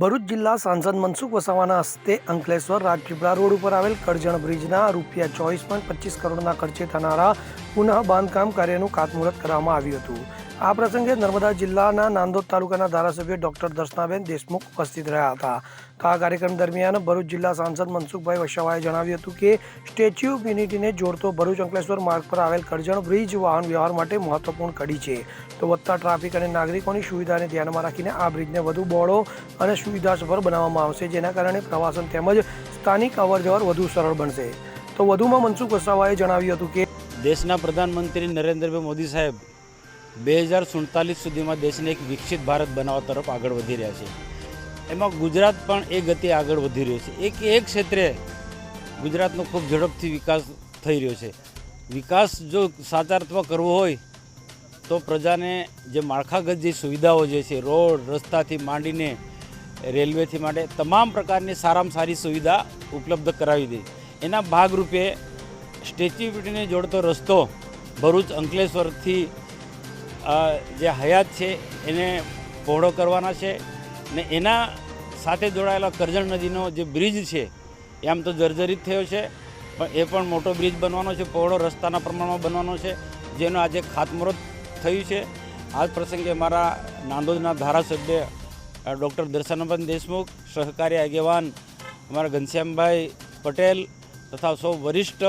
ભરૂચ જિલ્લા સાંસદ મનસુખ વસાવાના હસ્તે અંકલેશ્વર રાજપીપળા રોડ ઉપર આવેલ કરજણ બ્રિજના ₹24.25 કરોડના ખર્ચે થનારા પુનઃ બાંધકામ કાર્યનું ખાતમુહૂર્ત કરવામાં આવ્યું હતું। આ પ્રસંગે નર્મદા જિલ્લાના નાંદોદ તાલુકાના ધારાસભ્ય ડોક્ટર દર્શનાબેન દેશમુખ ઉપસ્થિત રહ્યા હતા। તો આ કાર્યક્રમ દરમિયાન ભરૂચ જિલ્લા સાંસદ મનસુખભાઈ વસાવાએ જણાવ્યું હતું કે સ્ટેચ્યુ ઓફ યુનિટીને જોડતો ભરૂચ અંકલેશ્વર માર્ગ પર આવેલ કરજણ બ્રિજ વાહન વ્યવહાર માટે મહત્વપૂર્ણ કડી છે। તો વધતા ટ્રાફિક અને નાગરિકોની સુવિધાને ધ્યાનમાં રાખીને આ બ્રિજને વધુ બહોળો અને સુવિધાસભર બનાવવામાં આવશે, જેના કારણે પ્રવાસન તેમજ સ્થાનિક અવરજવર વધુ સરળ બનશે। તો વધુમાં મનસુખ વસાવાએ જણાવ્યું હતું કે દેશના પ્રધાનમંત્રી નરેન્દ્રભાઈ મોદી સાહેબ 2047 સુધીમાં દેશને એક વિકસિત ભારત બનાવવા તરફ આગળ વધી રહ્યા છે। એમાં ગુજરાત પણ એ ગતિ આગળ વધી રહ્યું છે। એક ક્ષેત્રે ગુજરાતનો ખૂબ ઝડપથી વિકાસ થઈ રહ્યો છે। વિકાસ જો સાચા અર્થમાં કરવો હોય તો પ્રજાને જે માળખાગત જે સુવિધાઓ જે છે, રોડ રસ્તાથી માંડીને રેલવેથી માંડે તમામ પ્રકારની સારામાં સારી સુવિધા ઉપલબ્ધ કરાવી દે। એના ભાગરૂપે સ્ટેચ્યુ ઓફ યુનિટીને જોડતો રસ્તો ભરૂચ અંકલેશ્વરથી જે હયાત છે એને પહોળો કરવાના છે ને એના સાથે જોડાયેલા કરજણ નદીનો જે બ્રિજ છે એ આમ તો જર્જરિત થયો છે, પણ એ પણ મોટો બ્રિજ બનવાનો છે, પહોળો રસ્તાના પ્રમાણમાં બનવાનો છે, જેનો આજે ખાતમુહૂર્ત થયું છે। આ પ્રસંગે મારા નાંદોદના ધારાસભ્ય ડૉક્ટર દર્શનાબેન દેશમુખ, સહકારી આગેવાન અમારા ઘનશ્યામભાઈ પટેલ તથા સૌ વરિષ્ઠ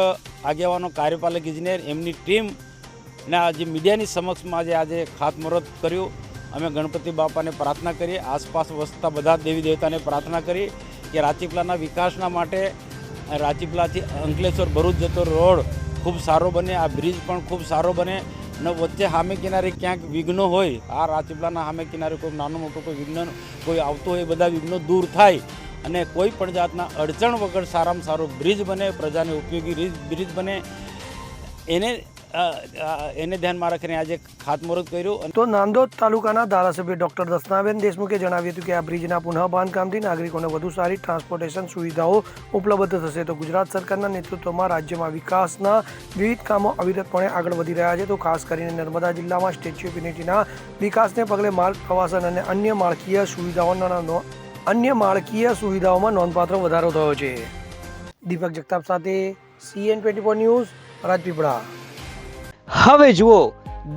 આગેવાનો, કાર્યપાલક ઇજનેર, એમની ટીમના જે મીડિયાની સમક્ષમાં આજે ખાતમુહૂર્ત કર્યું। અમે ગણપતિ બાપાને પ્રાર્થના કરીએ, આસપાસ વસતા બધા દેવી દેવતાને પ્રાર્થના કરી કે રાજપીપળાના વિકાસના માટે રાજપીપળાથી અંકલેશ્વર ભરૂચ જતો રોડ ખૂબ સારો બને, આ બ્રિજ પણ ખૂબ સારો બને અને વચ્ચે સામે કિનારે ક્યાંક વિઘ્નો હોય, આ રાજપીપળાના સામે કિનારે કોઈ નાનું મોટું કોઈ વિઘ્ન કોઈ આવતું હોય, એ બધા વિઘ્નો દૂર થાય અને કોઈ પણ જાતના અડચણ વગર સારામાં સારો બ્રિજ બને, પ્રજાને ઉપયોગી બ્રિજ બને, એને ધ્યાનમાં રાખીને આજે ખાતમુહૂર્ત કર્યું। તો નાંદોદ તાલુકાના ધારાસભ્ય ડોક્ટર દર્શનાબેન દેશમુખે જણાવ્યું હતું કે આ બ્રિજના પુનઃ બાંધકામથી નાગરિકોને વધુ સારી ટ્રાન્સપોર્ટેશન સુવિધાઓ ઉપલબ્ધ થશે। તો ગુજરાત સરકારના નેતૃત્વમાં રાજ્યમાં વિકાસના વિવિધ કામો અવિરતપણે આગળ વધી રહ્યા છે। તો ખાસ કરીને નર્મદા જિલ્લામાં સ્ટેચ્યુ ઓફ યુનિટીના વિકાસને પગલે માર્ગ, પ્રવાસન અને અન્ય માળખીય સુવિધાઓમાં નોંધપાત્ર વધારો થયો છે। દીપક જગતાપ સાથે CN24 ન્યૂઝ, રાજપીપળા। હવે જુઓ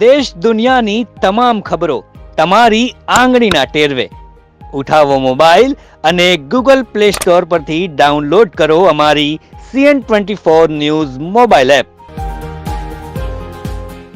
દેશ દુનિયાની તમામ ખબરો તમારી આંગળીના ટેરવે। ઉઠાવો મોબાઈલ અને Google Play Store પરથી ડાઉનલોડ કરો અમારી CN24 ન્યૂઝ મોબાઈલ એપ।